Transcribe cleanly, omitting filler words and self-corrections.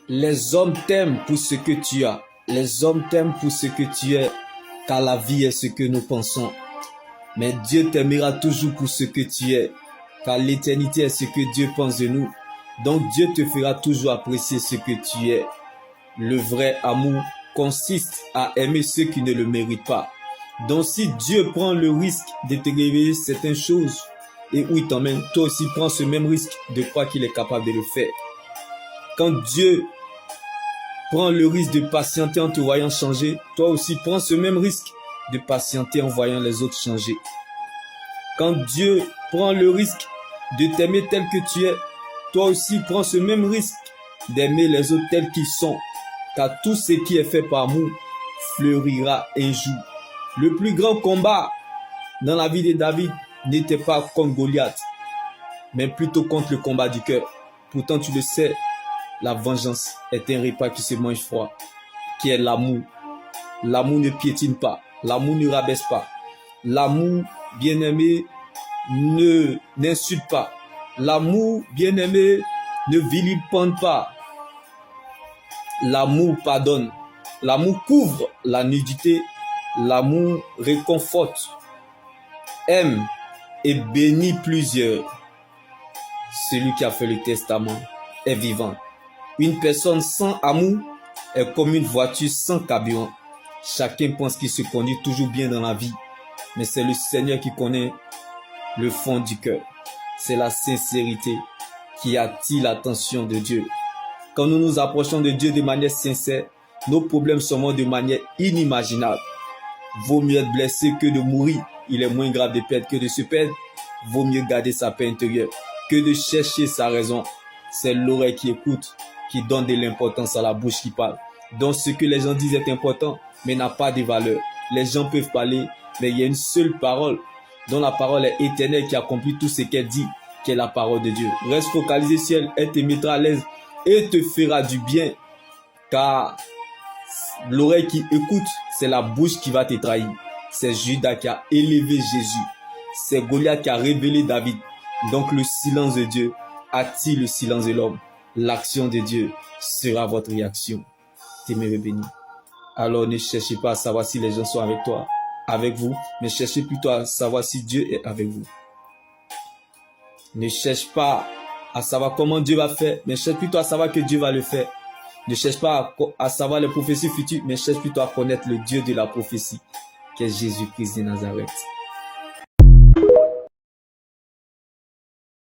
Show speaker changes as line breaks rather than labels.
Les hommes t'aiment pour ce que tu as. Les hommes t'aiment pour ce que tu es, car la vie est ce que nous pensons. Mais Dieu t'aimera toujours pour ce que tu es, car l'éternité est ce que Dieu pense de nous. Donc Dieu te fera toujours apprécier ce que tu es. Le vrai amour consiste à aimer ceux qui ne le méritent pas. Donc si Dieu prend le risque de te révéler certaines choses et où il t'emmène, toi aussi prends ce même risque de croire qu'il est capable de le faire. Quand Dieu prend le risque de patienter en te voyant changer, toi aussi prends ce même risque de patienter en voyant les autres changer. Quand Dieu prend le risque de t'aimer tel que tu es, toi aussi prends ce même risque d'aimer les autres tels qu'ils sont, car tout ce qui est fait par amour fleurira un jour. Le plus grand combat dans la vie de David n'était pas contre Goliath, mais plutôt contre le combat du cœur. Pourtant tu le sais, la vengeance est un repas qui se mange froid, qui est l'amour. L'amour ne piétine pas, l'amour ne rabaisse pas. L'amour, bien-aimé, n'insulte pas. L'amour, bien-aimé, ne vilipende pas. L'amour pardonne. L'amour couvre la nudité. L'amour réconforte, aime et bénit plusieurs. Celui qui a fait le testament est vivant. Une personne sans amour est comme une voiture sans carburant. Chacun pense qu'il se conduit toujours bien dans la vie, mais c'est le Seigneur qui connaît le fond du cœur. C'est la sincérité qui attire l'attention de Dieu. Quand nous nous approchons de Dieu de manière sincère, nos problèmes sont de manière inimaginable. Vaut mieux être blessé que de mourir. Il est moins grave de perdre que de se perdre. Vaut mieux garder sa paix intérieure que de chercher sa raison. C'est l'oreille qui écoute, qui donne de l'importance à la bouche qui parle. Donc ce que les gens disent est important, mais n'a pas de valeur. Les gens peuvent parler, mais il y a une seule parole, dont la parole est éternelle, qui accomplit tout ce qu'elle dit, qui est la parole de Dieu. Reste focalisé sur elle, elle te mettra à l'aise et te fera du bien, car l'oreille qui écoute, c'est la bouche qui va te trahir. C'est Judas qui a élevé Jésus. C'est Goliath qui a révélé David. Donc le silence de Dieu attire le silence de l'homme. L'action de Dieu sera votre réaction. T'aimerais béni. Alors ne cherchez pas à savoir si les gens sont avec toi, avec vous, mais cherchez plutôt à savoir si Dieu est avec vous. Ne cherche pas à savoir comment Dieu va faire, mais cherche plutôt à savoir que Dieu va le faire. Ne cherche pas à savoir les prophéties futures, mais cherche plutôt à connaître le Dieu de la prophétie, qui est Jésus-Christ de Nazareth.